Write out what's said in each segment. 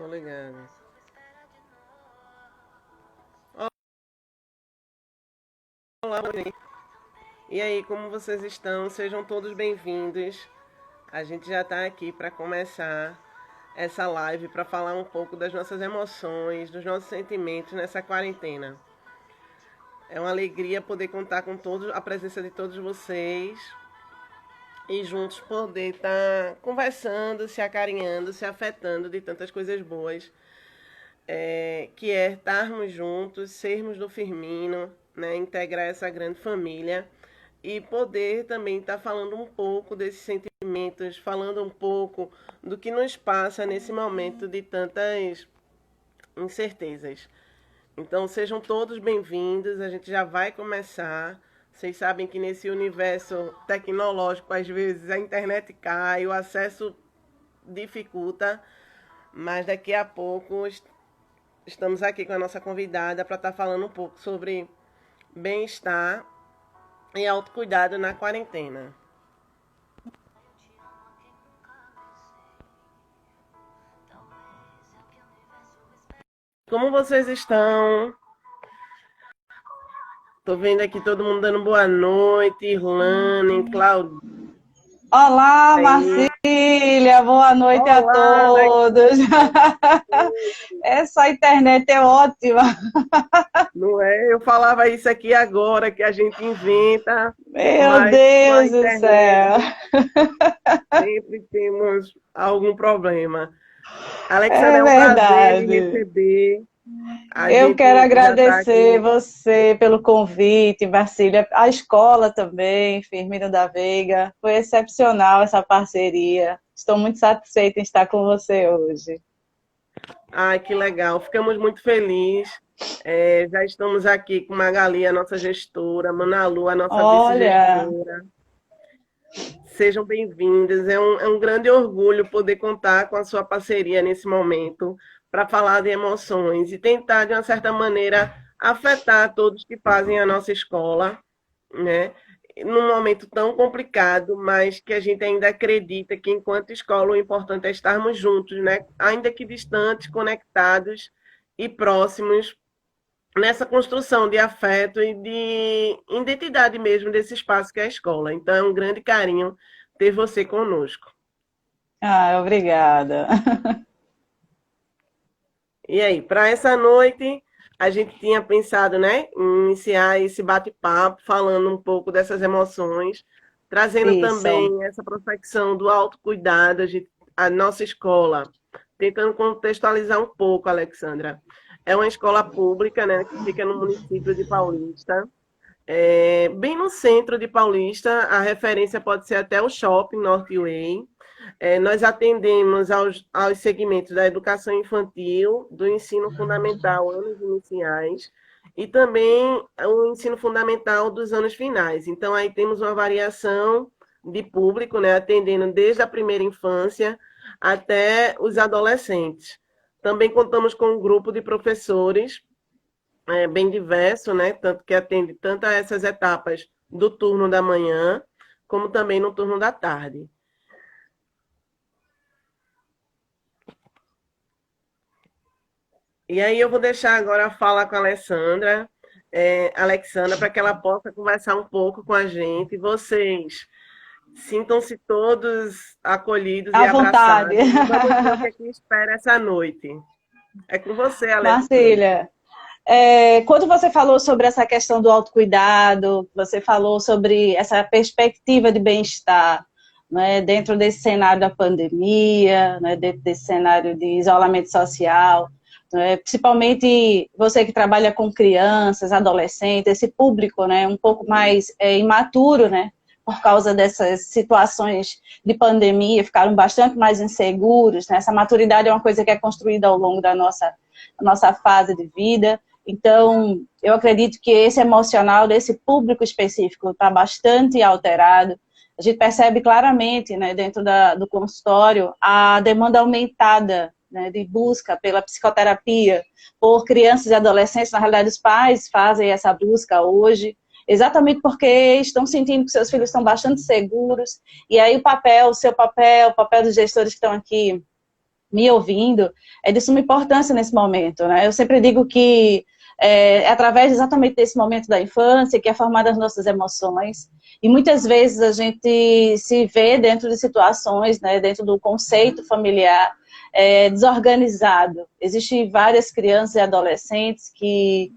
Tô ligado. Olá, gente. E aí, como vocês estão? Sejam todos bem-vindos. A gente já está aqui para começar essa live para falar um pouco das nossas emoções, dos nossos sentimentos nessa quarentena. É uma alegria poder contar com a presença de todos vocês e juntos poder estar conversando, se acarinhando, se afetando de tantas coisas boas, que é estarmos juntos, sermos do Firmino, né, integrar essa grande família e poder também estar falando um pouco desses sentimentos, falando um pouco do que nos passa nesse momento de tantas incertezas. Então sejam todos bem-vindos, a gente já vai começar. Vocês sabem que nesse universo tecnológico, às vezes a internet cai, o acesso dificulta, mas daqui a pouco estamos aqui com a nossa convidada para estar falando um pouco sobre bem-estar e autocuidado na quarentena. Como vocês estão? Tô vendo aqui todo mundo dando boa noite, Irlane, Claudinha. Olá, Marcília, boa noite a Olá, todos. Essa internet é ótima. não é? Eu falava isso aqui agora, que a gente inventa, Meu mas com a Deus do céu. internet sempre temos algum problema. Alexandra, É é um prazer lhe verdade. receber. A Eu gente quero já está agradecer aqui. você pelo convite, Marcília. A escola também, Firmino da Veiga. Foi excepcional essa parceria. Estou muito satisfeita em estar com você hoje. Ai, que legal. Ficamos muito felizes. Já estamos aqui com Magali, a nossa gestora, Manalu, a nossa Olha, vice-gestora. Sejam bem-vindas. É um grande orgulho poder contar com a sua parceria nesse momento para falar de emoções e tentar, de uma certa maneira, afetar todos que fazem a nossa escola, né? Num momento tão complicado, mas que a gente ainda acredita que, enquanto escola, o importante é estarmos juntos, né? Ainda que distantes, conectados e próximos, nessa construção de afeto e de identidade mesmo desse espaço que é a escola. Então, é um grande carinho ter você conosco. obrigada. E aí, para essa noite, a gente tinha pensado, né, em iniciar esse bate-papo falando um pouco dessas emoções, trazendo Isso. também essa prospecção do autocuidado, a nossa escola, tentando contextualizar um pouco, Alexandra. É uma escola pública, né, que fica no município de Paulista. Bem no centro de Paulista, a referência pode ser até o Shopping Northway. Nós atendemos aos segmentos da educação infantil, do ensino fundamental, anos iniciais, e também o ensino fundamental dos anos finais. Então, aí temos uma variação de público, né, atendendo desde a primeira infância até os adolescentes. Também contamos com um grupo de professores bem diverso, né? Tanto que atende tanto a essas etapas do turno da manhã, como também no turno da tarde. E aí eu vou deixar agora a fala com a Alexandra, para que ela possa conversar um pouco com a gente. Vocês sintam-se todos acolhidos e À vontade. abraçados. E vamos ver o que é que espera essa noite. É com você, Alexandra. Marcília, quando você falou sobre essa questão do autocuidado, você falou sobre essa perspectiva de bem-estar, né, dentro desse cenário da pandemia, né, dentro desse cenário de isolamento social, né, principalmente você que trabalha com crianças, adolescentes, esse público, né, um pouco mais imaturo, né, por causa dessas situações de pandemia, ficaram bastante mais inseguros, né, essa maturidade é uma coisa que é construída ao longo da nossa fase de vida. Então, eu acredito que esse emocional desse público específico está bastante alterado. A gente percebe claramente, né, dentro do consultório, a demanda aumentada, né, de busca pela psicoterapia por crianças e adolescentes. Na realidade, os pais fazem essa busca hoje, exatamente porque estão sentindo que seus filhos estão bastante seguros. E aí o seu papel, o papel dos gestores que estão aqui me ouvindo, é de suma importância nesse momento, né? Eu sempre digo que é através exatamente desse momento da infância que é formada as nossas emoções, e muitas vezes a gente se vê dentro de situações, né, dentro do conceito familiar, desorganizado. Existem várias crianças e adolescentes que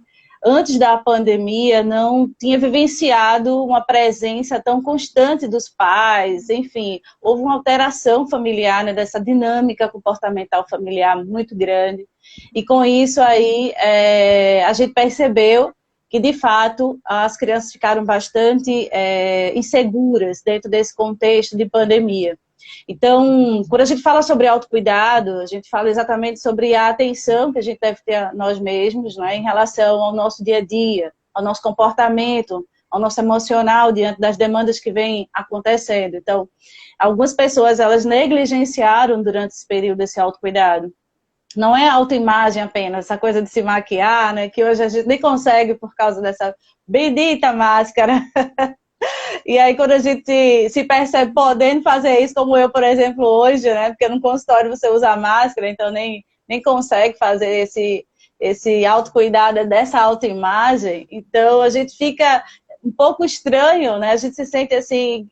antes da pandemia, não tinha vivenciado uma presença tão constante dos pais, enfim, houve uma alteração familiar, né, dessa dinâmica comportamental familiar muito grande, e com isso aí a gente percebeu que, de fato, as crianças ficaram bastante inseguras dentro desse contexto de pandemia. Então, quando a gente fala sobre autocuidado, a gente fala exatamente sobre a atenção que a gente deve ter a nós mesmos, né, em relação ao nosso dia a dia, ao nosso comportamento, ao nosso emocional diante das demandas que vêm acontecendo. Então, algumas pessoas, elas negligenciaram durante esse período esse autocuidado. Não é autoimagem apenas, essa coisa de se maquiar, né, que hoje a gente nem consegue por causa dessa bendita máscara. E aí, quando a gente se percebe podendo fazer isso, como eu, por exemplo, hoje, né? Porque no consultório você usa máscara, então nem consegue fazer esse autocuidado dessa autoimagem. Então, a gente fica um pouco estranho, né? A gente se sente assim,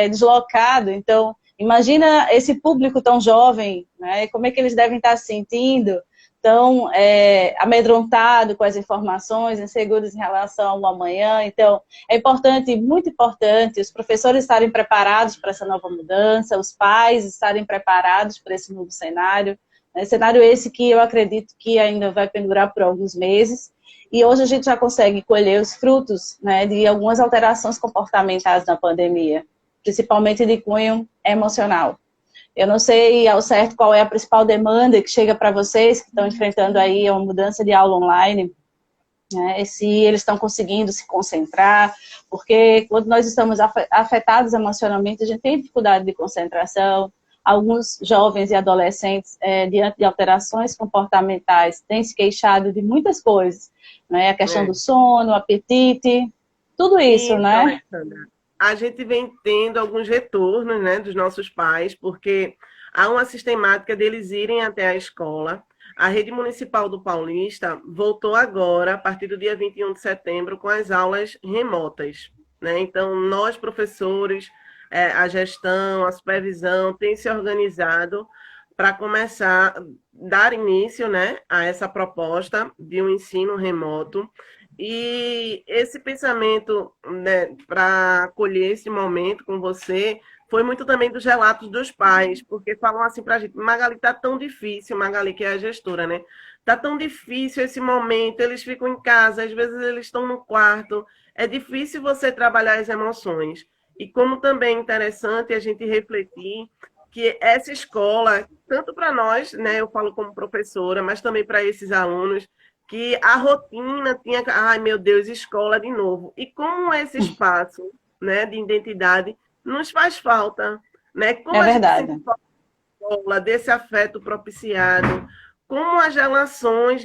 deslocado. Então, imagina esse público tão jovem, né? Como é que eles devem estar se sentindo? Tão amedrontado com as informações, inseguros em relação ao amanhã. Então, é importante, muito importante, os professores estarem preparados para essa nova mudança, os pais estarem preparados para esse novo cenário, né? Cenário esse que eu acredito que ainda vai pendurar por alguns meses, e hoje a gente já consegue colher os frutos, né, de algumas alterações comportamentais na pandemia, principalmente de cunho emocional. Eu não sei ao certo qual é a principal demanda que chega para vocês que estão enfrentando aí uma mudança de aula online, né? Se eles estão conseguindo se concentrar, porque quando nós estamos afetados emocionalmente, a gente tem dificuldade de concentração. Alguns jovens e adolescentes, diante de alterações comportamentais, têm se queixado de muitas coisas, né? A questão do sono, apetite, tudo isso, Isso, né? Alexandra. A gente vem tendo alguns retornos, né, dos nossos pais, porque há uma sistemática deles irem até a escola. A rede municipal do Paulista voltou agora, a partir do dia 21 de setembro, com as aulas remotas, né? Então, nós, professores, a gestão, a supervisão, tem se organizado para começar a dar início, né, a essa proposta de um ensino remoto. E esse pensamento, né, para acolher esse momento com você, foi muito também dos relatos dos pais, porque falam assim para a gente: Magali, tá tão difícil, Magali, que é a gestora, né? Tá tão difícil esse momento, eles ficam em casa, às vezes eles estão no quarto, é difícil você trabalhar as emoções. E como também é interessante a gente refletir que essa escola, tanto para nós, né, eu falo como professora, mas também para esses alunos, que a rotina tinha, ai meu Deus, escola de novo. E como esse espaço, né, de identidade nos faz falta, né? Como É a gente verdade. sente falta da escola, desse afeto propiciado, como as relações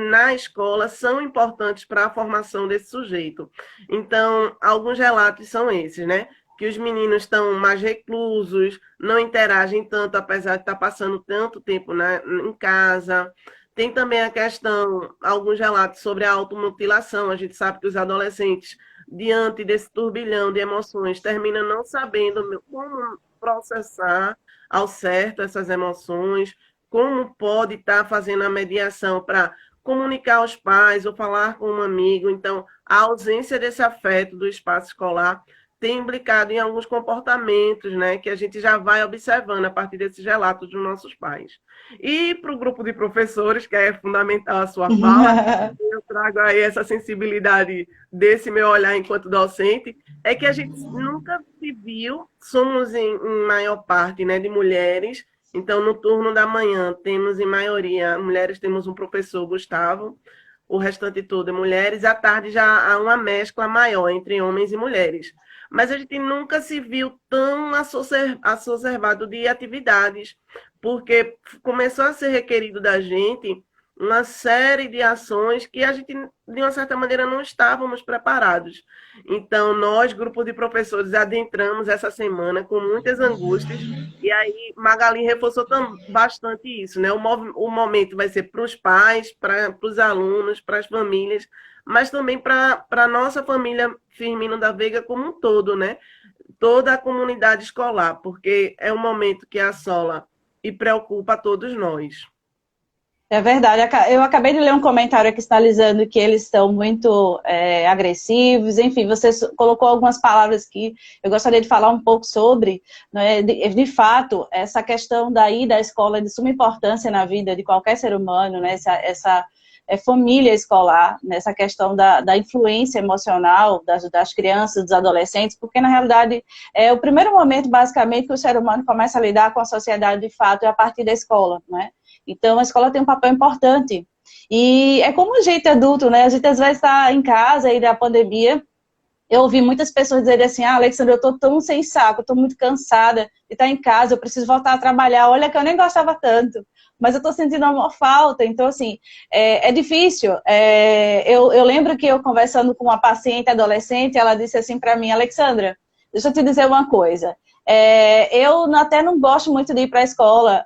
na escola são importantes para a formação desse sujeito. Então, alguns relatos são esses, né? Que os meninos estão mais reclusos, não interagem tanto, apesar de estar passando tanto tempo em casa. Tem também a questão, alguns relatos sobre a automutilação. A gente sabe que os adolescentes, diante desse turbilhão de emoções, terminam não sabendo como processar ao certo essas emoções, como pode estar fazendo a mediação para comunicar aos pais ou falar com um amigo. Então, a ausência desse afeto do espaço escolar tem implicado em alguns comportamentos, né, que a gente já vai observando a partir desses relatos dos nossos pais. E para o grupo de professores, que é fundamental a sua fala, eu trago aí essa sensibilidade desse meu olhar enquanto docente, é que a gente nunca se viu, somos em maior parte, né, de mulheres. Então, no turno da manhã, temos em maioria mulheres, temos um professor, Gustavo, o restante todo é mulheres. À tarde já há uma mescla maior entre homens e mulheres. Mas a gente nunca se viu tão assocerbado de atividades, porque começou a ser requerido da gente uma série de ações que a gente, de uma certa maneira, não estávamos preparados. Então, nós, grupo de professores, adentramos essa semana com muitas angústias, e aí Magali reforçou bastante isso, né? O momento vai ser para os pais, para os alunos, para as famílias, mas também para a nossa família Firmino da Veiga como um todo, né? Toda a comunidade escolar, porque é um momento que assola e preocupa a todos nós. É verdade. Eu acabei de ler um comentário aqui sinalizando que eles estão muito agressivos. Enfim, você colocou algumas palavras que eu gostaria de falar um pouco sobre. Né? De fato, essa questão da ida à escola é de suma importância na vida de qualquer ser humano, né? Essa família escolar, nessa questão da influência emocional das crianças, dos adolescentes, porque, na realidade, é o primeiro momento, basicamente, que o ser humano começa a lidar com a sociedade, de fato, é a partir da escola, né? Então, a escola tem um papel importante. E é como a gente adulto, né? A gente, às vezes, está em casa aí da pandemia. Eu ouvi muitas pessoas dizerem assim, Alexandre, eu estou tão sem saco, eu estou muito cansada de estar em casa, eu preciso voltar a trabalhar. Olha que eu nem gostava tanto, mas eu estou sentindo uma falta. Então, assim, é difícil. Eu lembro que eu conversando com uma paciente adolescente, ela disse assim para mim, Alexandra, deixa eu te dizer uma coisa. Eu até não gosto muito de ir para a escola.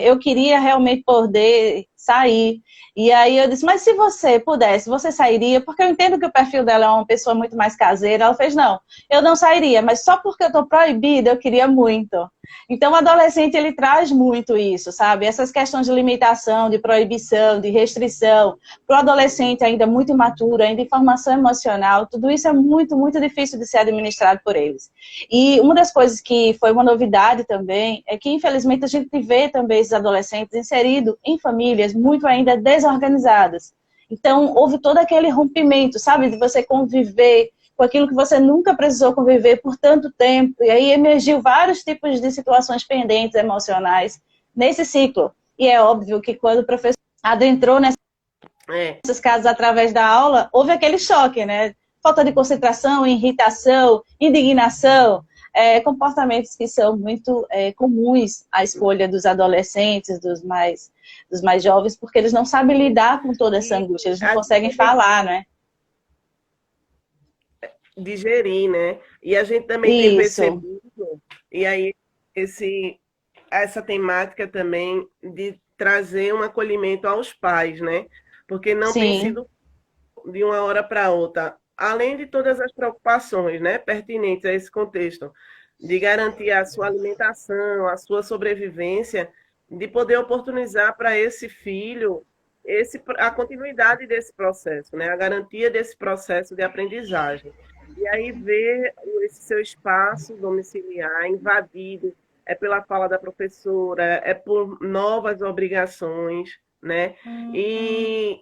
Eu queria realmente poder sair. E aí eu disse, mas se você pudesse, você sairia? Porque eu entendo que o perfil dela é uma pessoa muito mais caseira. Ela fez, não, eu não sairia, mas só porque eu estou proibida, eu queria muito. Então, o adolescente, ele traz muito isso, sabe? Essas questões de limitação, de proibição, de restrição. Para o adolescente ainda muito imaturo, ainda em formação emocional, tudo isso é muito, muito difícil de ser administrado por eles. E uma das coisas que foi uma novidade também é que, infelizmente, a gente vê também esses adolescentes inseridos em famílias muito ainda desorganizadas. Então, houve todo aquele rompimento, sabe? De você conviver com aquilo que você nunca precisou conviver por tanto tempo. E aí emergiu vários tipos de situações pendentes emocionais nesse ciclo. E é óbvio que quando o professor adentrou nesses casos através da aula, houve aquele choque, né? Falta de concentração, irritação, indignação, comportamentos que são muito comuns à escolha dos adolescentes, dos mais jovens, porque eles não sabem lidar com toda essa angústia, eles não conseguem falar, né? Digerir, né? E a gente também tem Isso. percebido, e aí essa temática também de trazer um acolhimento aos pais, né? Porque não tem Sim. sido de uma hora para outra, além de todas as preocupações, né, pertinentes a esse contexto, de garantir a sua alimentação, a sua sobrevivência, de poder oportunizar para esse filho a continuidade desse processo, né, a garantia desse processo de aprendizagem. E aí ver esse seu espaço domiciliar invadido é pela fala da professora, é por novas obrigações, né? E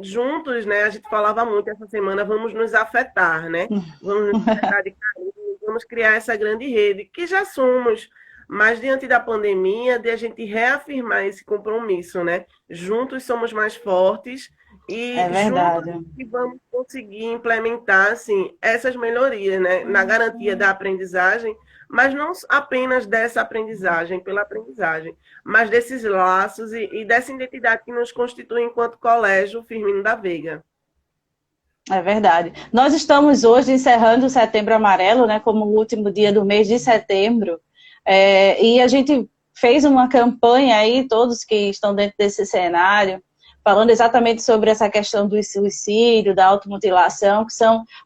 juntos, né? A gente falava muito essa semana, vamos nos afetar, né? Vamos nos afetar de carinho, vamos criar essa grande rede, que já somos, mas diante da pandemia, de a gente reafirmar esse compromisso, né? Juntos somos mais fortes É e juntos verdade. que vamos conseguir implementar, assim, essas melhorias, né? Na garantia da aprendizagem, mas não apenas dessa aprendizagem pela aprendizagem, mas desses laços e dessa identidade que nos constitui enquanto Colégio Firmino da Veiga. É verdade. Nós estamos hoje encerrando o Setembro Amarelo, né, como o último dia do mês de setembro, e a gente fez uma campanha aí, todos que estão dentro desse cenário, falando exatamente sobre essa questão do suicídio, da automutilação,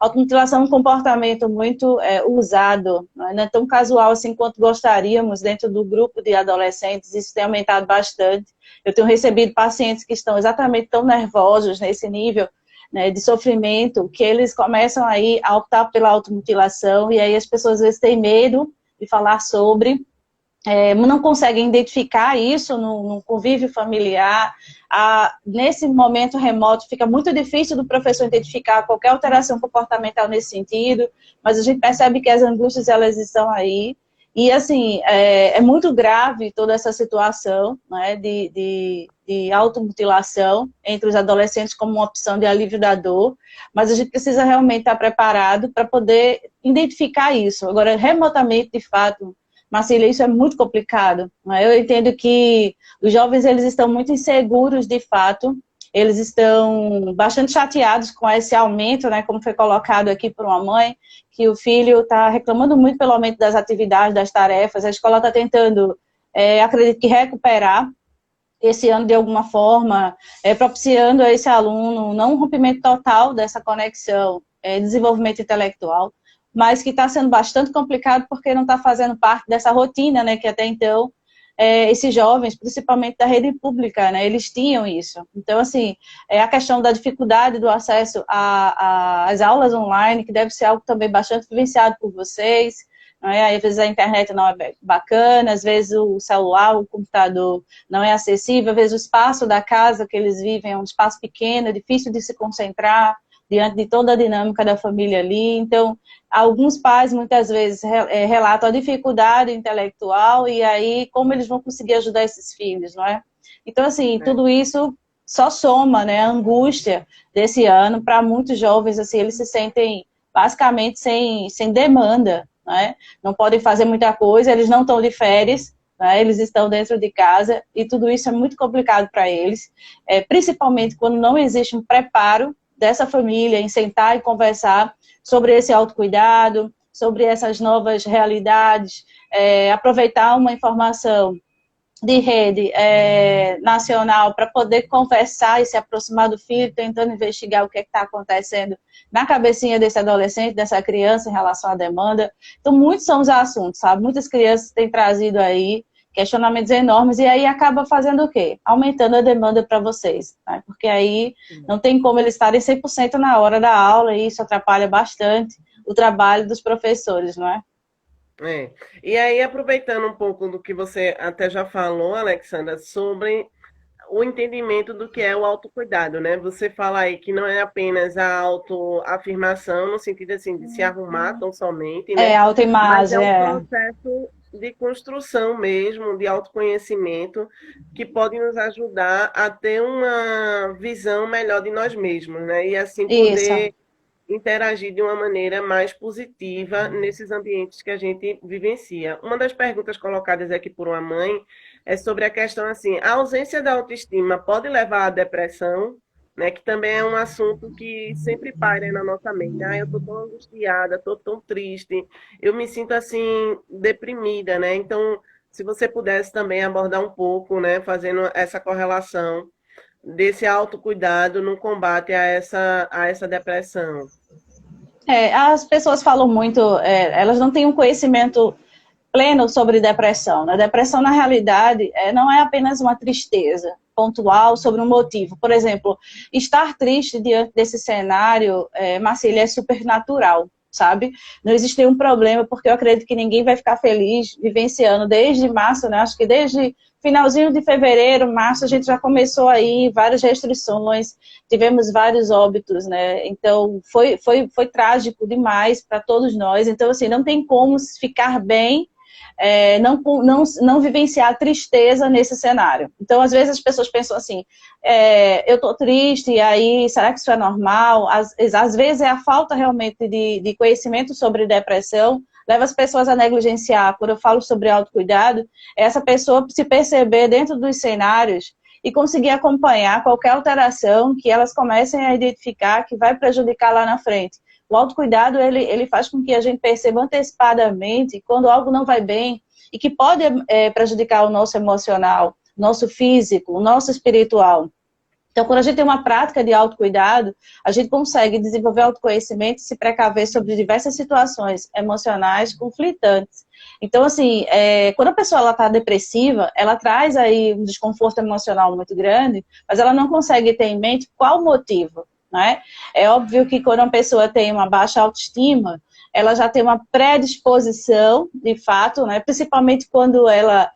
automutilação é um comportamento muito usado, não é tão casual assim quanto gostaríamos dentro do grupo de adolescentes, isso tem aumentado bastante. Eu tenho recebido pacientes que estão exatamente tão nervosos nesse nível, né, de sofrimento, que eles começam aí a optar pela automutilação, e aí as pessoas às vezes têm medo de falar sobre, não conseguem identificar isso no convívio familiar. Nesse momento remoto fica muito difícil do professor identificar qualquer alteração comportamental nesse sentido, mas a gente percebe que as angústias elas estão aí, e assim, é muito grave toda essa situação, né, de automutilação entre os adolescentes como uma opção de alívio da dor, mas a gente precisa realmente estar preparado para poder identificar isso. Agora, remotamente, de fato, Marcília, isso é muito complicado, né? Eu entendo que os jovens, eles estão muito inseguros, de fato, eles estão bastante chateados com esse aumento, né, como foi colocado aqui por uma mãe, que o filho está reclamando muito pelo aumento das atividades, das tarefas, a escola está tentando, acredito que recuperar esse ano de alguma forma, propiciando a esse aluno não um rompimento total dessa conexão, desenvolvimento intelectual, mas que está sendo bastante complicado porque não está fazendo parte dessa rotina, né, que até então esses jovens, principalmente da rede pública, né, eles tinham isso. Então, assim, a questão da dificuldade do acesso às aulas online, que deve ser algo também bastante vivenciado por vocês, às vezes a internet não é bacana, às vezes o celular, o computador não é acessível, às vezes o espaço da casa que eles vivem é um espaço pequeno, é difícil de se concentrar diante de toda a dinâmica da família ali. Então, alguns pais muitas vezes relatam a dificuldade intelectual e aí como eles vão conseguir ajudar esses filhos, não é? Então, assim, tudo isso só soma, né, a angústia desse ano para muitos jovens, assim, eles se sentem basicamente sem demanda, né? Não podem fazer muita coisa, eles não estão de férias, né? Eles estão dentro de casa e tudo isso é muito complicado para eles, principalmente quando não existe um preparo dessa família em sentar e conversar sobre esse autocuidado, sobre essas novas realidades, aproveitar uma informação de rede nacional para poder conversar e se aproximar do filho, tentando investigar o que está acontecendo na cabecinha desse adolescente, dessa criança em relação à demanda. Então, muitos são os assuntos, sabe? Muitas crianças têm trazido aí questionamentos enormes e aí acaba fazendo o quê? Aumentando a demanda para vocês, né? Porque aí não tem como eles estarem 100% na hora da aula e isso atrapalha bastante o trabalho dos professores, não é? E aí, aproveitando um pouco do que você até já falou, Alexandra, sobre o entendimento do que é o autocuidado, né? Você fala aí que não é apenas a autoafirmação, no sentido assim, de se arrumar tão somente, né? Mas é Autoimagem, um processo de construção mesmo, de autoconhecimento, que pode nos ajudar a ter uma visão melhor de nós mesmos, né? E assim Isso. poder interagir de uma maneira mais positiva nesses ambientes que a gente vivencia. Uma das perguntas colocadas aqui por uma mãe é sobre a questão assim, a ausência da autoestima pode levar à depressão, né, que também é um assunto que sempre paira na nossa mente. Ah, eu estou tão angustiada, estou tão triste, eu me sinto assim deprimida, né? Então, se você pudesse também abordar um pouco, né, fazendo essa correlação desse autocuidado no combate a essa depressão. As pessoas falam muito, elas não têm um conhecimento pleno sobre depressão, né? Depressão, na realidade, não é apenas uma tristeza pontual sobre um motivo. Por exemplo, estar triste diante desse cenário, Marcília, é supernatural, sabe? Não existe nenhum problema, porque eu acredito que ninguém vai ficar feliz vivenciando desde março, né? Acho que desde finalzinho de fevereiro, março, a gente já começou aí várias restrições, tivemos vários óbitos, né? Então, foi trágico demais para todos nós. Então, assim, não tem como ficar bem, não vivenciar tristeza nesse cenário. Então, às vezes as pessoas pensam assim, eu estou triste, e aí, será que isso é normal? Às vezes é a falta realmente de conhecimento sobre depressão, leva as pessoas a negligenciar. Quando eu falo sobre autocuidado, é essa pessoa se perceber dentro dos cenários e conseguir acompanhar qualquer alteração que elas comecem a identificar que vai prejudicar lá na frente. O autocuidado, ele faz com que a gente perceba antecipadamente quando algo não vai bem e que pode prejudicar o nosso emocional, nosso físico, o nosso espiritual. Então, quando a gente tem uma prática de autocuidado, a gente consegue desenvolver autoconhecimento e se precaver sobre diversas situações emocionais conflitantes. Então, assim, quando a pessoa está depressiva, ela traz aí um desconforto emocional muito grande, mas ela não consegue ter em mente qual o motivo, né? É óbvio que quando uma pessoa tem uma baixa autoestima, ela já tem uma predisposição, de fato, né? Principalmente quando ela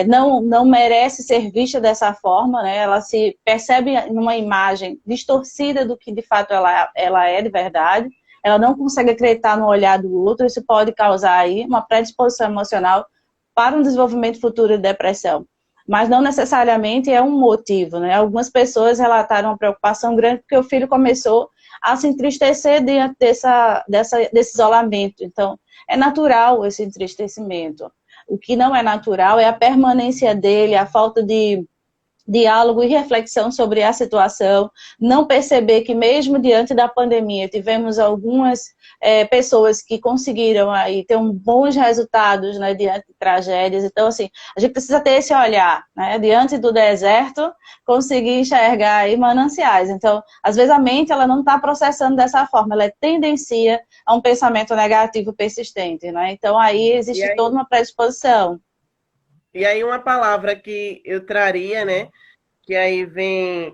não merece ser vista dessa forma, né? Ela se percebe numa imagem distorcida do que de fato ela é de verdade, ela não consegue acreditar no olhar do outro, isso pode causar aí uma predisposição emocional para um desenvolvimento futuro de depressão. Mas não necessariamente é um motivo, né? Algumas pessoas relataram uma preocupação grande porque o filho começou a se entristecer diante desse isolamento. Então, é natural esse entristecimento. O que não é natural é a permanência dele, a falta de diálogo e reflexão sobre a situação, não perceber que mesmo diante da pandemia tivemos algumas pessoas que conseguiram aí ter bons resultados, né, diante de tragédias. Então, assim, a gente precisa ter esse olhar, né, diante do deserto, conseguir enxergar aí mananciais. Então, às vezes a mente ela não está processando dessa forma, ela tendencia a um pensamento negativo persistente, né? Então, aí existe toda uma predisposição. E aí uma palavra que eu traria, né, que aí vem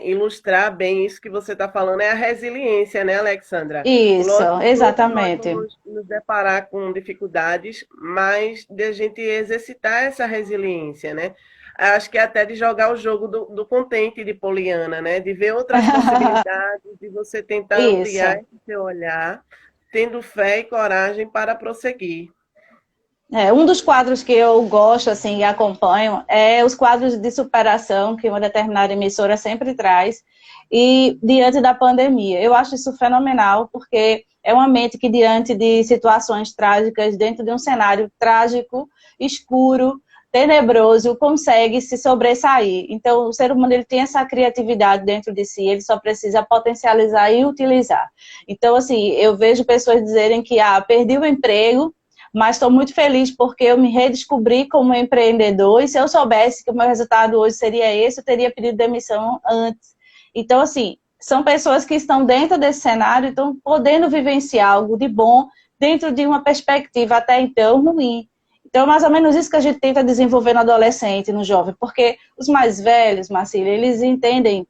ilustrar bem isso que você está falando, é a resiliência, né, Alexandra? Isso, Lógico que todos nós exatamente. vamos nos deparar com dificuldades, mas de a gente exercitar essa resiliência, né? Acho que até de jogar o jogo do contente de Poliana, né? De ver outras possibilidades, de você tentar ampliar Isso. esse seu olhar, tendo fé e coragem para prosseguir. Um dos quadros que eu gosto assim, e acompanho é os quadros de superação que uma determinada emissora sempre traz, e diante da pandemia. Eu acho isso fenomenal, porque é uma mente que, diante de situações trágicas, dentro de um cenário trágico, escuro, tenebroso, consegue se sobressair. Então, o ser humano ele tem essa criatividade dentro de si, ele só precisa potencializar e utilizar. Então, assim, eu vejo pessoas dizerem que, perdi o emprego, mas estou muito feliz porque eu me redescobri como empreendedor, e se eu soubesse que o meu resultado hoje seria esse, eu teria pedido demissão antes. Então, assim, são pessoas que estão dentro desse cenário e estão podendo vivenciar algo de bom dentro de uma perspectiva até então ruim. Então, é mais ou menos isso que a gente tenta desenvolver no adolescente, no jovem, porque os mais velhos, Marcília, eles entendem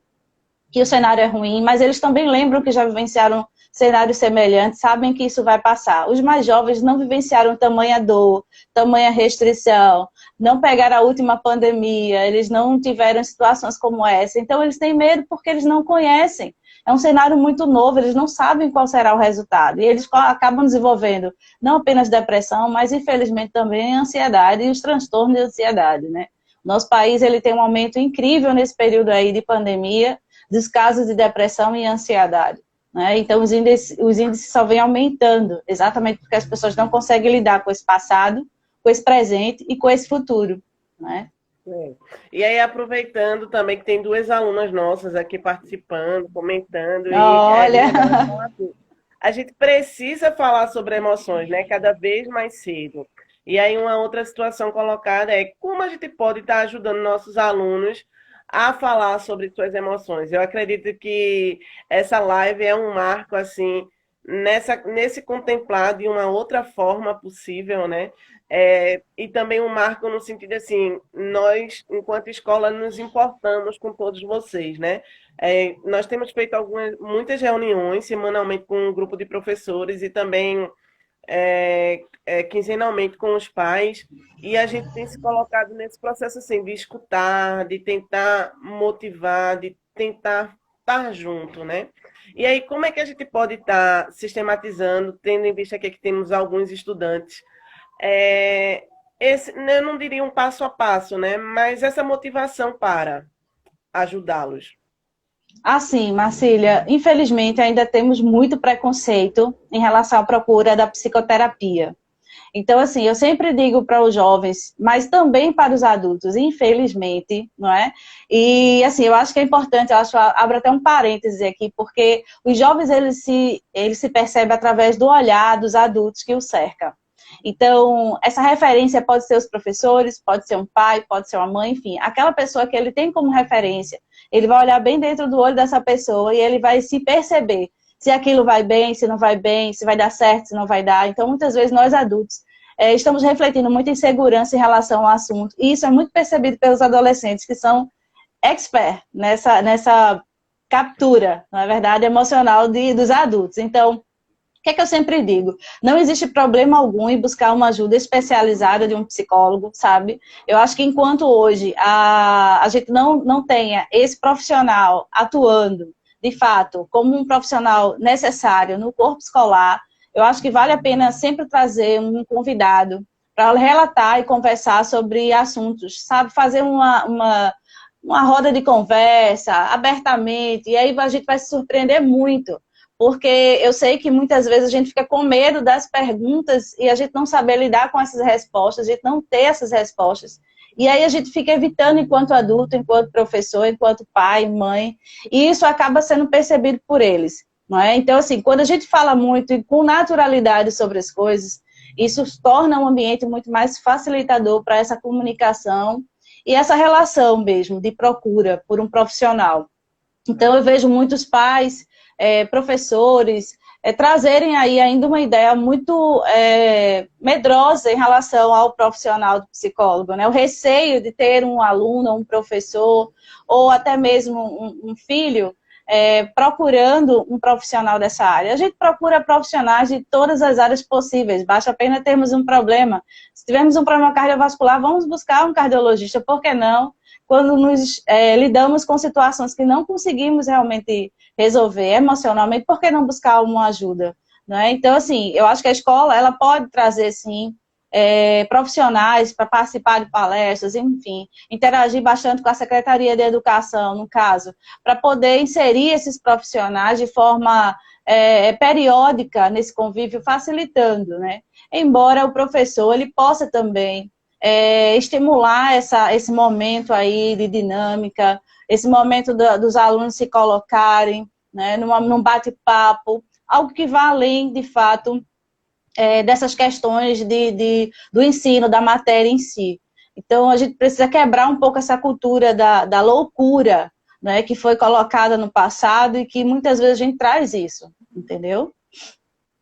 que o cenário é ruim, mas eles também lembram que já vivenciaram cenários semelhantes, sabem que isso vai passar. Os mais jovens não vivenciaram tamanha dor, tamanha restrição, não pegaram a última pandemia, eles não tiveram situações como essa, então eles têm medo porque eles não conhecem. É um cenário muito novo, eles não sabem qual será o resultado. E eles acabam desenvolvendo não apenas depressão, mas infelizmente também ansiedade e os transtornos de ansiedade, né? Nosso país ele tem um aumento incrível nesse período aí de pandemia, dos casos de depressão e ansiedade. Né? Então, os índices só vêm aumentando, exatamente porque as pessoas não conseguem lidar com esse passado, com esse presente e com esse futuro. Né? E aí, aproveitando também que tem duas alunas nossas aqui participando, comentando, Olha, elas falam assim, a gente precisa falar sobre emoções, né? Cada vez mais cedo. E aí, uma outra situação colocada é como a gente pode estar ajudando nossos alunos a falar sobre suas emoções. Eu acredito que essa live é um marco, assim, nesse contemplar de uma outra forma possível, né? E também um marco no sentido assim, nós, enquanto escola, nos importamos com todos vocês, né? Nós temos feito muitas reuniões semanalmente com um grupo de professores e também quinzenalmente com os pais, e a gente tem se colocado nesse processo assim, de escutar, de tentar motivar, de tentar estar junto, né? E aí, como é que a gente pode estar sistematizando, tendo em vista aqui que temos alguns estudantes, eu não diria um passo a passo, né? Mas essa motivação para ajudá-los. assim, Marcília, infelizmente ainda temos muito preconceito em relação à procura da psicoterapia. Então, assim, eu sempre digo para os jovens, mas também para os adultos, infelizmente, não é? E, assim, eu acho que é importante, abro até um parêntese aqui, porque os jovens, eles se percebem através do olhar dos adultos que os cercam. Então, essa referência pode ser os professores, pode ser um pai, pode ser uma mãe, enfim, aquela pessoa que ele tem como referência, ele vai olhar bem dentro do olho dessa pessoa e ele vai se perceber se aquilo vai bem, se não vai bem, se vai dar certo, se não vai dar. Então, muitas vezes, nós adultos estamos refletindo muita insegurança em relação ao assunto, e isso é muito percebido pelos adolescentes, que são expert nessa captura, na verdade, emocional dos adultos. Então, o que é que eu sempre digo? Não existe problema algum em buscar uma ajuda especializada de um psicólogo, sabe? Eu acho que enquanto hoje a gente não tenha esse profissional atuando, de fato, como um profissional necessário no corpo escolar, eu acho que vale a pena sempre trazer um convidado para relatar e conversar sobre assuntos, sabe? Fazer uma roda de conversa abertamente, e aí a gente vai se surpreender muito, porque eu sei que muitas vezes a gente fica com medo das perguntas e a gente não saber lidar com essas respostas, a gente não ter essas respostas. E aí a gente fica evitando enquanto adulto, enquanto professor, enquanto pai, mãe, e isso acaba sendo percebido por eles, não é? Então, assim, quando a gente fala muito e com naturalidade sobre as coisas, isso torna um ambiente muito mais facilitador para essa comunicação e essa relação mesmo de procura por um profissional. Então, eu vejo muitos pais, professores, trazerem aí ainda uma ideia muito medrosa em relação ao profissional do psicólogo, né? O receio de ter um aluno, um professor, ou até mesmo um filho, procurando um profissional dessa área. A gente procura profissionais de todas as áreas possíveis, basta apenas termos um problema. Se tivermos um problema cardiovascular, vamos buscar um cardiologista, por que não? Quando nos lidamos com situações que não conseguimos realmente resolver emocionalmente, por que não buscar uma ajuda? Né? Então, assim, eu acho que a escola ela pode trazer, sim, profissionais para participar de palestras, enfim, interagir bastante com a Secretaria de Educação, no caso, para poder inserir esses profissionais de forma periódica nesse convívio, facilitando, né? Embora o professor ele possa também estimular esse momento aí de dinâmica, esse momento dos alunos se colocarem, né, num bate-papo, algo que vá além, de fato, dessas questões do ensino, da matéria em si. Então, a gente precisa quebrar um pouco essa cultura da loucura, né, que foi colocada no passado e que muitas vezes a gente traz isso, entendeu?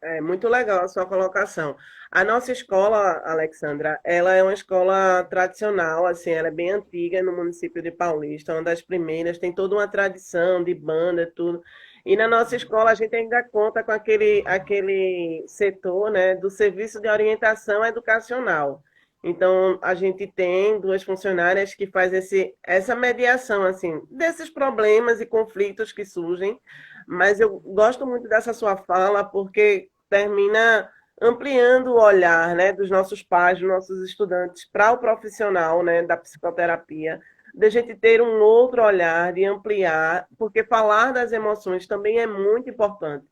É muito legal a sua colocação. A nossa escola, Alexandra, ela é uma escola tradicional, assim, ela é bem antiga no município de Paulista, uma das primeiras, tem toda uma tradição de banda, tudo. E na nossa escola a gente ainda conta com aquele setor, né, do serviço de orientação educacional. Então, a gente tem duas funcionárias que fazem essa mediação, assim, desses problemas e conflitos que surgem, mas eu gosto muito dessa sua fala porque termina ampliando o olhar, né, dos nossos pais, dos nossos estudantes para o profissional, né, da psicoterapia, de a gente ter um outro olhar, de ampliar, porque falar das emoções também é muito importante.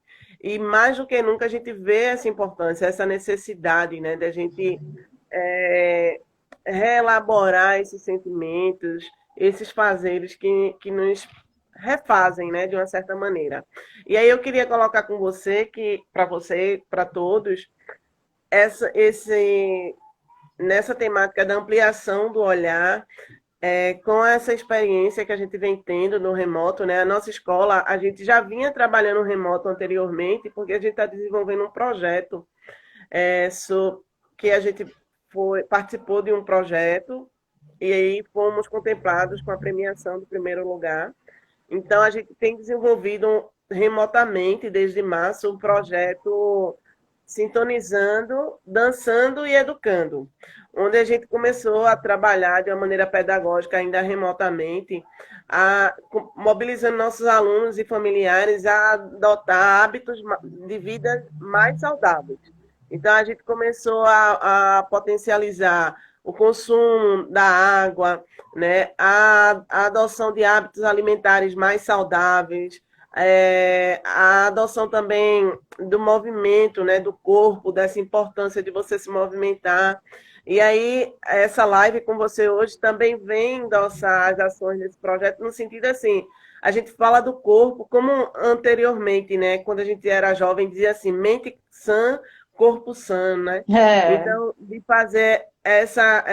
E mais do que nunca a gente vê essa importância, essa necessidade, né, de a gente é, reelaborar esses sentimentos, esses fazeres que nos refazem, né, de uma certa maneira. E aí eu queria colocar com você, para todos, nessa temática da ampliação do olhar, com essa experiência que a gente vem tendo no remoto, né? A nossa escola, a gente já vinha trabalhando remoto anteriormente, porque a gente está desenvolvendo um projeto que a gente participou de um projeto e aí fomos contemplados com a premiação do primeiro lugar. Então, a gente tem desenvolvido remotamente, desde março, um projeto Sintonizando, Dançando e Educando, onde a gente começou a trabalhar de uma maneira pedagógica, ainda remotamente, mobilizando nossos alunos e familiares a adotar hábitos de vida mais saudáveis. Então, a gente começou a potencializar o consumo da água, né? A adoção de hábitos alimentares mais saudáveis, a adoção também do movimento, né? Do corpo, dessa importância de você se movimentar. E aí, essa live com você hoje também vem endossar as ações desse projeto, no sentido assim, a gente fala do corpo como anteriormente, né? Quando a gente era jovem, dizia assim, mente sã, corpo sã, né? É, Então, de fazer essa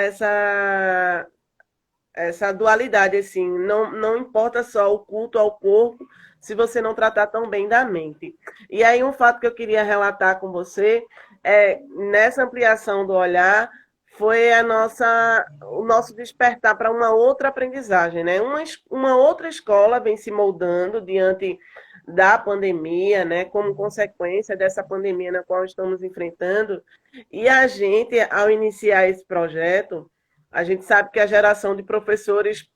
dualidade, assim, não importa só o culto ao corpo, se você não tratar tão bem da mente. E aí, um fato que eu queria relatar com você nessa ampliação do olhar, foi o nosso despertar para uma outra aprendizagem, né? Uma outra escola vem se moldando diante da pandemia, né? Como consequência dessa pandemia na qual estamos enfrentando. E a gente, ao iniciar esse projeto, a gente sabe que a geração de professores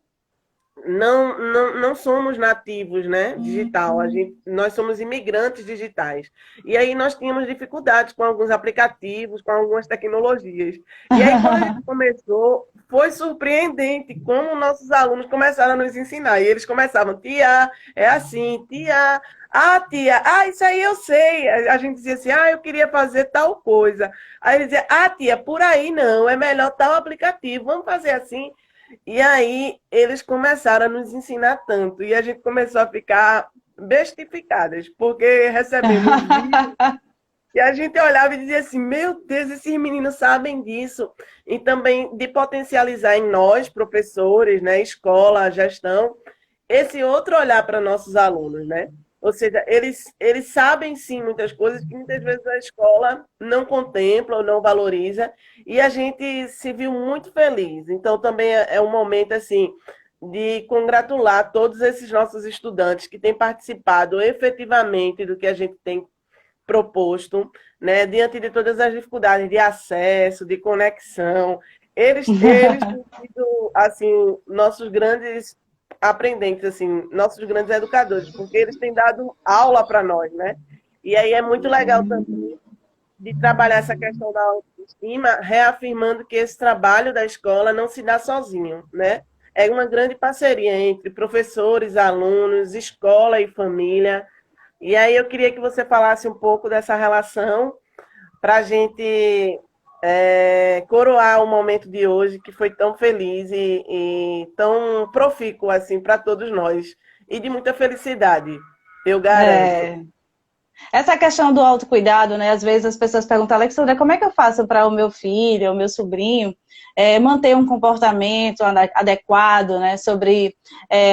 não somos nativos, né, digital. Nós somos imigrantes digitais. E aí nós tínhamos dificuldades com alguns aplicativos, com algumas tecnologias. E aí, quando a gente começou, foi surpreendente como nossos alunos começaram a nos ensinar. E eles começavam, tia, é assim, tia, tia, isso aí eu sei. A gente dizia assim, eu queria fazer tal coisa. Aí eles diziam, tia, por aí não, é melhor tal aplicativo, vamos fazer assim. E aí eles começaram a nos ensinar tanto, e a gente começou a ficar bestificadas, porque recebemos vídeos e a gente olhava e dizia assim, meu Deus, esses meninos sabem disso. E também de potencializar em nós, professores, né, escola, gestão, esse outro olhar para nossos alunos, né? Ou seja, eles sabem sim muitas coisas que muitas vezes a escola não contempla ou não valoriza, e a gente se viu muito feliz. Então também é um momento assim de congratular todos esses nossos estudantes que têm participado efetivamente do que a gente tem proposto, né, diante de todas as dificuldades de acesso, de conexão. Eles têm sido, assim, nossos grandes aprendentes, assim, nossos grandes educadores, porque eles têm dado aula para nós, né? E aí é muito legal também de trabalhar essa questão da autoestima, reafirmando que esse trabalho da escola não se dá sozinho, né? É uma grande parceria entre professores, alunos, escola e família. E aí eu queria que você falasse um pouco dessa relação para a gente coroar o momento de hoje, que foi tão feliz e tão profícuo assim para todos nós. E de muita felicidade, eu garanto. É, essa questão do autocuidado, né? Às vezes as pessoas perguntam, Alexandra, como é que eu faço para o meu filho, o meu sobrinho, manter um comportamento adequado, né? Sobre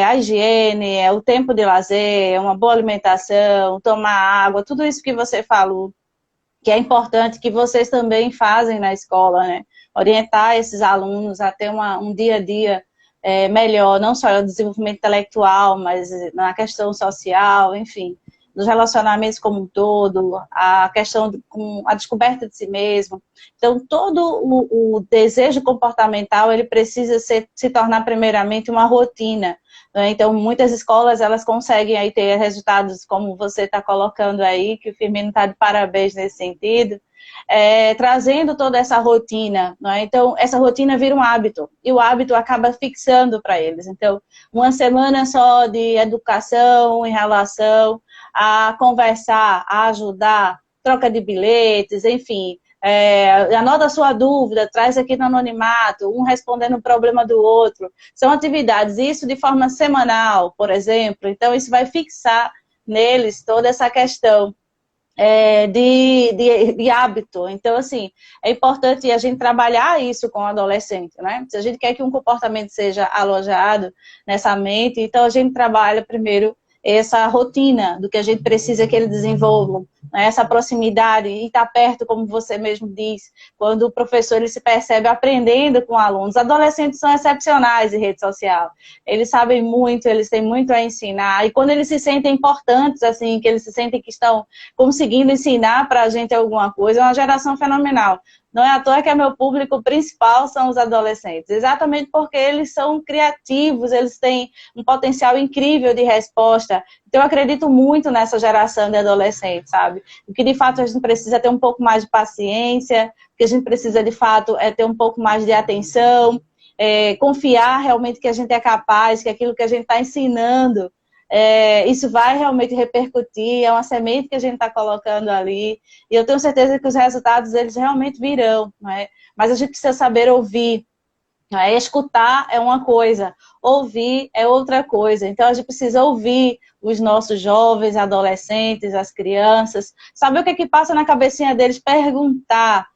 a higiene, o tempo de lazer, uma boa alimentação, tomar água, tudo isso que você falou, que é importante, que vocês também fazem na escola, né? Orientar esses alunos a ter um dia a dia melhor, não só no desenvolvimento intelectual, mas na questão social, enfim, dos relacionamentos como um todo, a questão com a descoberta de si mesmo. Então, todo o desejo comportamental, ele precisa se tornar primeiramente uma rotina, né? Então, muitas escolas, elas conseguem aí ter resultados como você está colocando aí, que o Firmino está de parabéns nesse sentido, trazendo toda essa rotina, né? Então, essa rotina vira um hábito, e o hábito acaba fixando para eles. Então, uma semana só de educação em relação a conversar, a ajudar, troca de bilhetes, enfim, anota a sua dúvida, traz aqui no anonimato, um respondendo o problema do outro. São atividades, isso de forma semanal, por exemplo, então isso vai fixar neles toda essa questão de hábito. Então, assim, é importante a gente trabalhar isso com o adolescente, né? Se a gente quer que um comportamento seja alojado nessa mente, então a gente trabalha primeiro essa rotina do que a gente precisa que ele desenvolva, né? Essa proximidade, e estar perto, como você mesmo disse, quando o professor ele se percebe aprendendo com alunos. Adolescentes são excepcionais em rede social, eles sabem muito, eles têm muito a ensinar, e quando eles se sentem importantes, assim, que eles se sentem que estão conseguindo ensinar para a gente alguma coisa, é uma geração fenomenal. Não é à toa que é meu público principal são os adolescentes, exatamente porque eles são criativos, eles têm um potencial incrível de resposta. Então, eu acredito muito nessa geração de adolescentes, sabe? O que, de fato, a gente precisa ter um pouco mais de paciência, o que a gente precisa, de fato, é ter um pouco mais de atenção, confiar realmente que a gente é capaz, que aquilo que a gente está ensinando, isso vai realmente repercutir, é uma semente que a gente está colocando ali, e eu tenho certeza que os resultados, eles realmente virão, não é? Mas a gente precisa saber ouvir, não é? Escutar é uma coisa, ouvir é outra coisa, então a gente precisa ouvir os nossos jovens, adolescentes, as crianças, saber o que é que passa na cabecinha deles, perguntar,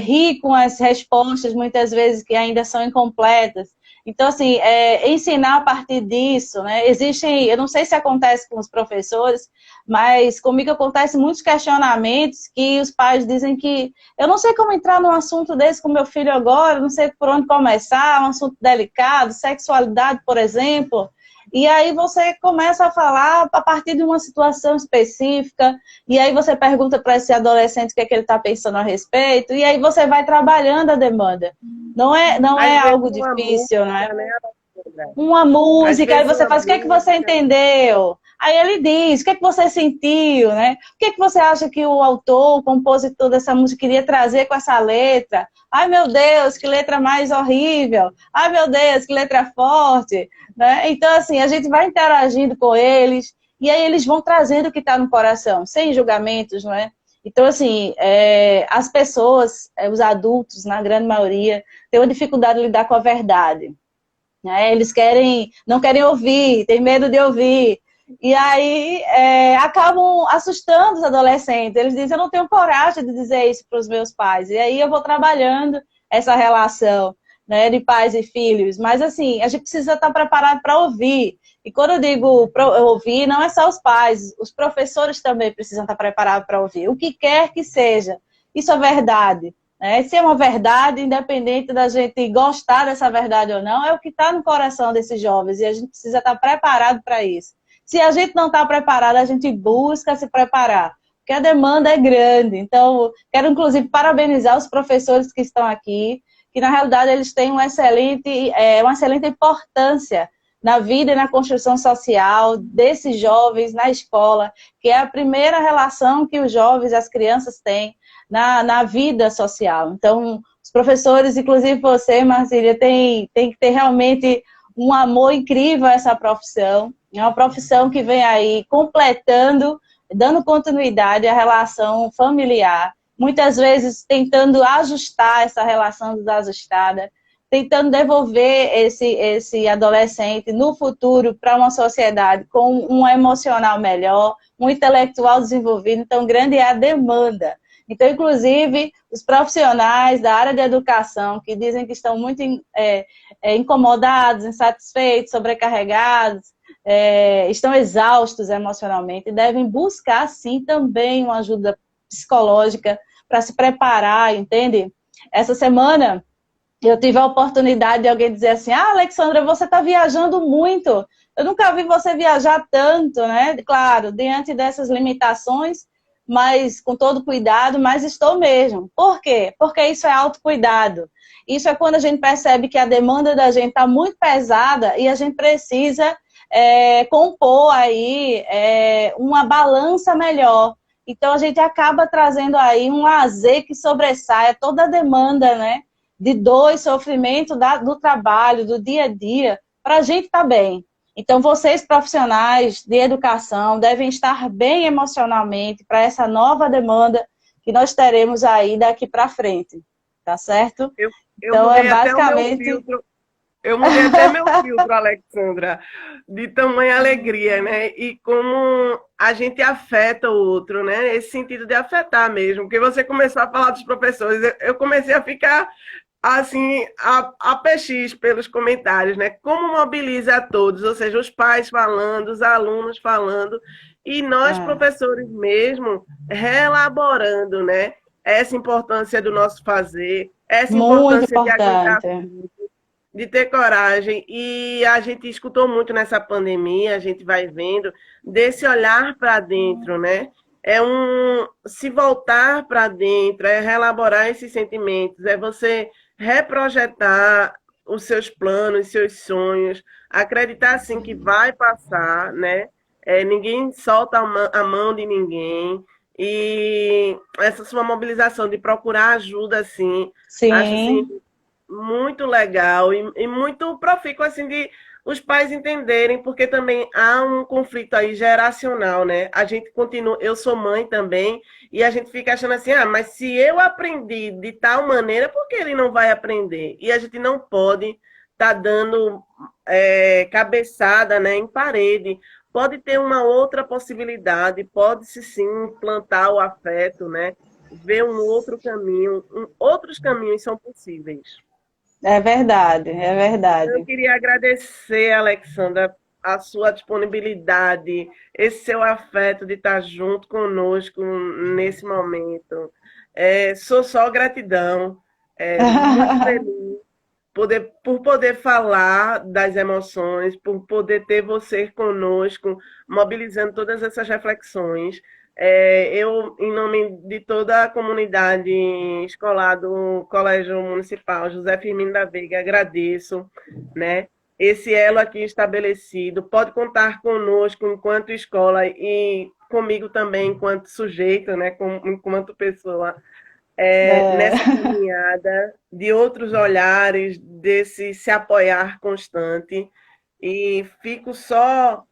rir com as respostas, muitas vezes, que ainda são incompletas. Então, assim, ensinar a partir disso, né? Existem, eu não sei se acontece com os professores, mas comigo acontece muitos questionamentos que os pais dizem que eu não sei como entrar num assunto desse com meu filho agora, não sei por onde começar, um assunto delicado, sexualidade, por exemplo. E aí você começa a falar a partir de uma situação específica, e aí você pergunta para esse adolescente o que é que ele está pensando a respeito, e aí você vai trabalhando a demanda. Não é Às vezes algo uma difícil, né? música, né? uma Às música, aí vezes você uma faz, o que é que você música. entendeu? Aí ele diz, o que é que você sentiu, né? O que é que você acha que o autor, o compositor dessa música queria trazer com essa letra? Ai, meu Deus, que letra mais horrível! Ai, meu Deus, que letra forte! Né? Então, assim, a gente vai interagindo com eles, e aí eles vão trazendo o que está no coração, sem julgamentos, não é? Então, assim, as pessoas, os adultos, na grande maioria, têm uma dificuldade de lidar com a verdade, né? Eles não querem ouvir, têm medo de ouvir. E aí acabam assustando os adolescentes. Eles dizem, eu não tenho coragem de dizer isso para os meus pais. E aí eu vou trabalhando essa relação, né, de pais e filhos. Mas assim, a gente precisa estar preparado para ouvir. E quando eu digo para ouvir, não é só os pais, os professores também precisam estar preparados para ouvir. O que quer que seja. Isso é verdade. Se é uma verdade, independente da gente gostar dessa verdade ou não, é o que está no coração desses jovens e a gente precisa estar preparado para isso. Se a gente não está preparado, a gente busca se preparar, porque a demanda é grande. Então, quero inclusive parabenizar os professores que estão aqui, que na realidade eles têm uma excelente importância na vida e na construção social desses jovens na escola, que é a primeira relação que os jovens, as crianças têm na vida social. Então, os professores, inclusive você, Marcília, tem que ter realmente um amor incrível a essa profissão. É uma profissão que vem aí completando, dando continuidade à relação familiar, muitas vezes tentando ajustar essa relação desajustada, tentando devolver esse adolescente no futuro para uma sociedade com um emocional melhor, um intelectual desenvolvido. Então, grande é a demanda. Então, inclusive, os profissionais da área de educação que dizem que estão muito incomodados, insatisfeitos, sobrecarregados, estão exaustos emocionalmente, devem buscar, sim, também uma ajuda psicológica para se preparar, entende? Essa semana, eu tive a oportunidade de alguém dizer assim, Alexandra, você está viajando muito, eu nunca vi você viajar tanto, né? Claro, diante dessas limitações, mas com todo cuidado, mas estou mesmo. Por quê? Porque isso é autocuidado. Isso é quando a gente percebe que a demanda da gente está muito pesada e a gente precisa compor aí uma balança melhor. Então, a gente acaba trazendo aí um lazer que sobressaia toda a demanda, né? De dor e sofrimento do trabalho, do dia a dia, para a gente estar bem. Então, vocês profissionais de educação devem estar bem emocionalmente para essa nova demanda que nós teremos aí daqui para frente, tá certo? Eu Então, é mudei até o meu basicamente... filtro. Eu mudei até meu filtro, Alexandra, de tamanha alegria, né? E como a gente afeta o outro, né? Esse sentido de afetar mesmo. Porque você começou a falar dos professores, eu comecei a ficar assim, a PX pelos comentários, né? Como mobiliza a todos, ou seja, os pais falando, os alunos falando, e nós, professores mesmo, reelaborando, né? Essa importância do nosso fazer, essa Muito importância de aguentar, importante. de ter coragem. E a gente escutou muito nessa pandemia, a gente vai vendo, desse olhar para dentro, né? É se voltar para dentro, é reelaborar esses sentimentos, é você reprojetar os seus planos, seus sonhos, acreditar assim que vai passar, né? Ninguém solta a mão de ninguém. E essa sua mobilização de procurar ajuda, assim, acho assim, Sim, muito legal e muito profícuo assim de os pais entenderem, porque também há um conflito aí geracional, né? A gente continua, eu sou mãe também, e a gente fica achando assim, mas se eu aprendi de tal maneira, por que ele não vai aprender? E a gente não pode estar dando cabeçada, né, em parede. Pode ter uma outra possibilidade, pode-se sim plantar o afeto, né? Ver um outro caminho, outros caminhos são possíveis. é verdade, é Eu verdade. queria agradecer, Alexandra, a sua disponibilidade, esse seu afeto de estar junto conosco nesse momento. Sou só gratidão, muito feliz por poder falar das emoções, por poder ter você conosco, mobilizando todas essas reflexões. Eu, em nome de toda a comunidade escolar do Colégio Municipal José Firmino da Veiga, agradeço, né? esse elo aqui estabelecido. Pode contar conosco enquanto escola e comigo também enquanto sujeito, né, enquanto pessoa, É, nessa caminhada de outros olhares, desse se apoiar constante. E fico só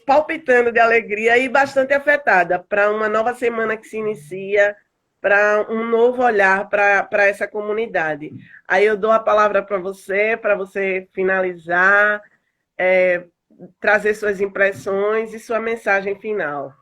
palpitando de alegria e bastante afetada para uma nova semana que se inicia, para um novo olhar para essa comunidade. Aí eu dou a palavra para você finalizar, é, trazer suas impressões e sua mensagem final.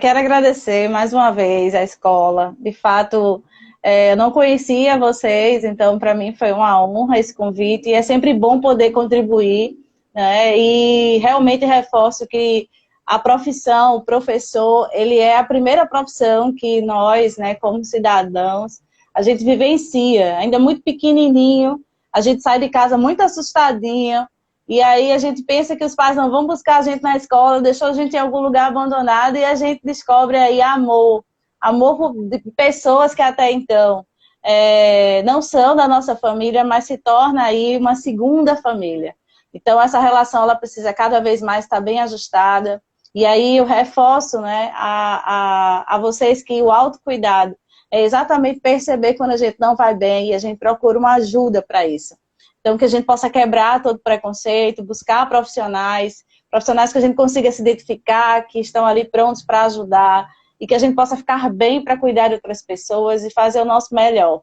quero agradecer mais uma vez à escola. De fato, eu não conhecia vocês, então para mim foi uma honra esse convite e é sempre bom poder contribuir, né? E realmente reforço que a profissão, o professor, ele é a primeira profissão que nós, né, como cidadãos, a gente vivencia. Ainda muito pequenininho, a gente sai de casa muito assustadinho, e aí a gente pensa que os pais não vão buscar a gente na escola, deixou a gente em algum lugar abandonado e a gente descobre aí amor, amor de pessoas que até então não são da nossa família, mas se torna aí uma segunda família. Então essa relação ela precisa cada vez mais estar bem ajustada. E aí eu reforço, né, a vocês que o autocuidado é exatamente perceber quando a gente não vai bem e a gente procura uma ajuda para isso. Então, que a gente possa quebrar todo preconceito, buscar profissionais, profissionais que a gente consiga se identificar, que estão ali prontos para ajudar, e que a gente possa ficar bem para cuidar de outras pessoas e fazer o nosso melhor.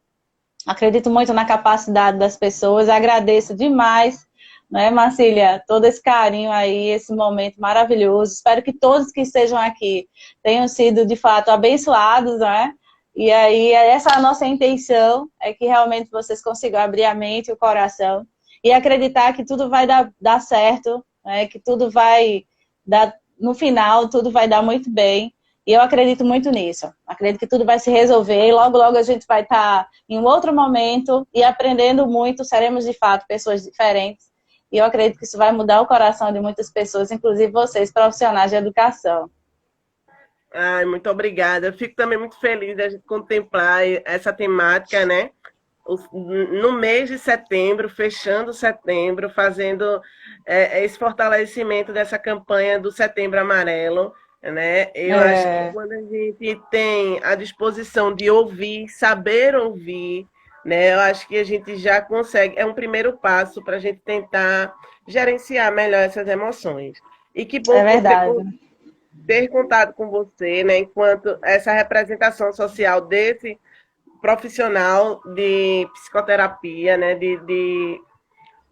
Acredito muito na capacidade das pessoas, agradeço demais, né, Marcília, todo esse carinho aí, esse momento maravilhoso. Espero que todos que estejam aqui tenham sido, de fato, abençoados, né? E aí, essa é a nossa intenção, é que realmente vocês consigam abrir a mente e o coração e acreditar que tudo vai dar certo, né? Que tudo vai dar, no final, tudo vai dar muito bem. E eu acredito muito nisso. Acredito que tudo vai se resolver e logo, logo a gente vai estar em um outro momento e aprendendo muito, seremos de fato pessoas diferentes. E eu acredito que isso vai mudar o coração de muitas pessoas, inclusive vocês, profissionais de educação. Ai, muito obrigada. Eu fico também muito feliz de a gente contemplar essa temática, né? No mês de setembro, fechando setembro, fazendo esse fortalecimento dessa campanha do Setembro Amarelo, né? Eu acho que É, quando a gente tem a disposição de ouvir, saber ouvir, né? Eu acho que a gente já consegue, é um primeiro passo para a gente tentar gerenciar melhor essas emoções. E que bom é você verdade. ter contato com você, né, enquanto essa representação social desse profissional de psicoterapia, né,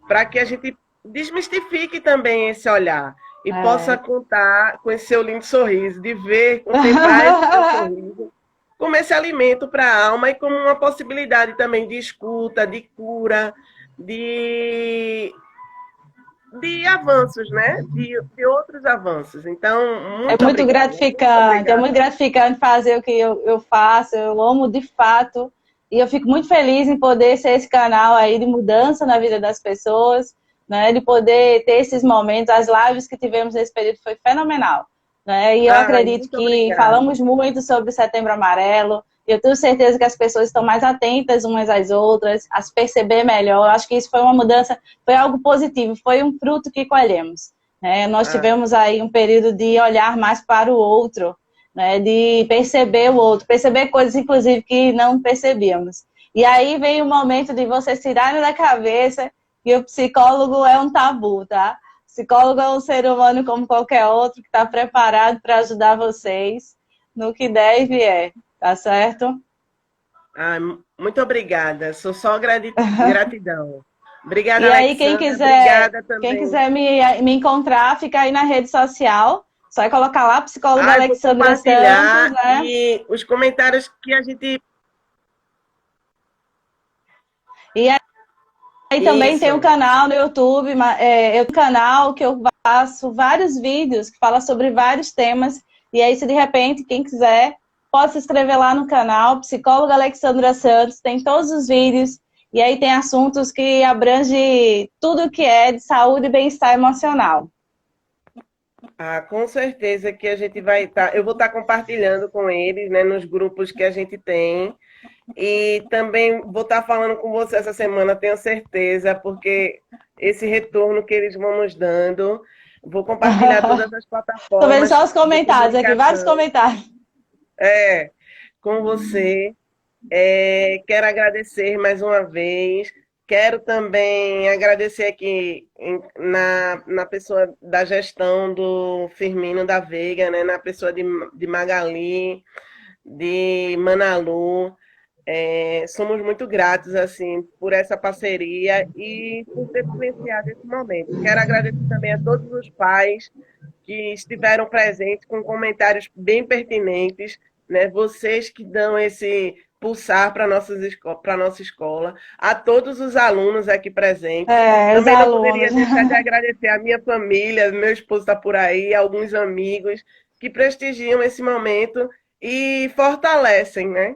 para que a gente desmistifique também esse olhar e possa É. contar com esse seu lindo sorriso, de ver, contemplar esse seu sorriso como esse alimento para a alma e como uma possibilidade também de escuta, de cura, de de avanços, né? De outros avanços. Então, muito obrigada. Muito É muito obrigada. gratificante fazer o que eu faço, eu amo de fato, e eu fico muito feliz em poder ser esse canal aí de mudança na vida das pessoas, né, de poder ter esses momentos, as lives que tivemos nesse período foi fenomenal, né, e eu Ai, acredito muito que obrigada. falamos muito sobre Setembro Amarelo, eu tenho certeza que as pessoas estão mais atentas umas às outras, a se perceber melhor, eu acho que isso foi uma mudança, foi algo positivo, foi um fruto que colhemos. Nós Ah, tivemos aí um período de olhar mais para o outro, né, de perceber o outro, perceber coisas, inclusive, que não percebíamos. E aí vem o momento de vocês tirarem da cabeça que o psicólogo é um tabu, tá? O psicólogo é um ser humano como qualquer outro que está preparado para ajudar vocês no que der e vier, tá certo? ah, muito obrigada. Sou só gratidão. Obrigada, E aí, Alexandra. Obrigada quem também. quiser me encontrar, fica aí na rede social. Só colocar lá, psicóloga Ah, eu vou Alexandra Santos, compartilhar né? e os comentários que a gente. E aí também tem um Isso. canal no YouTube, eu tenho um canal que eu faço vários vídeos que fala sobre vários temas. E aí, se de repente, quem quiser, pode se inscrever lá no canal, psicóloga Alexandra Santos, tem todos os vídeos. E aí tem assuntos que abrangem tudo que é de saúde e bem-estar emocional. Ah, com certeza que a gente vai estar. Eu vou estar compartilhando com eles, né, nos grupos que a gente tem. E também vou estar falando com você essa semana, tenho certeza, porque esse retorno que eles vão nos dando, vou compartilhar todas as Tô vendo plataformas só os de comentários aqui, vários comunicação, comentários. com você. Quero agradecer mais uma vez. Quero também agradecer aqui na pessoa da gestão do Firmino da Veiga, né? Na pessoa de Magali, de Manalu. Somos muito gratos assim por essa parceria e por ter vivenciado esse momento. Quero agradecer também a todos os pais que estiveram presentes com comentários bem pertinentes, né? Vocês que dão esse pulsar para para nossa escola, a todos os alunos aqui presentes. Os Também não alunos. poderia deixar de agradecer a minha família, meu esposo está por aí, alguns amigos que prestigiam esse momento e fortalecem, né?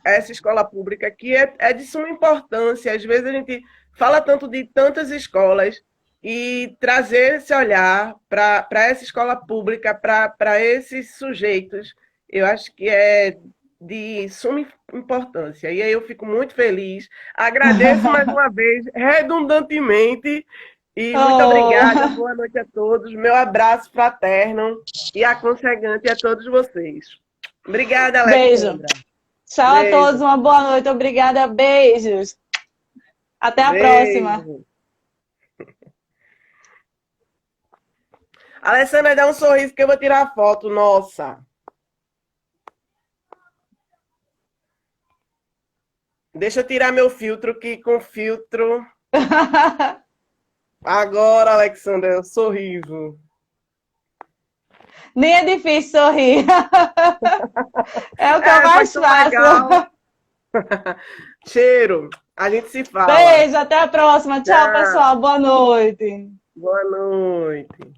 Essa escola pública que é de suma importância. Às vezes a gente fala tanto de tantas escolas e trazer esse olhar para essa escola pública, para esses sujeitos, eu acho que é de suma importância. E aí eu fico muito feliz. Agradeço mais uma vez, redundantemente, e muito obrigada. Oh, Boa noite a todos. Meu abraço fraterno e aconchegante a todos vocês. Obrigada, beijo. Alexandra. Tchau a todos, Beijo. uma boa noite. Obrigada, beijos. Até a próxima. Beijo. Alessandra, dá um sorriso que eu vou tirar a foto. Nossa. Deixa eu tirar meu filtro, que com filtro. Agora, Alexandra, sorriso. Nem é difícil sorrir. É o que eu Foi mais tão faço. legal. Cheiro. A gente se fala. Beijo, até a próxima. Tchau, Tchau. pessoal. Boa noite. Boa noite.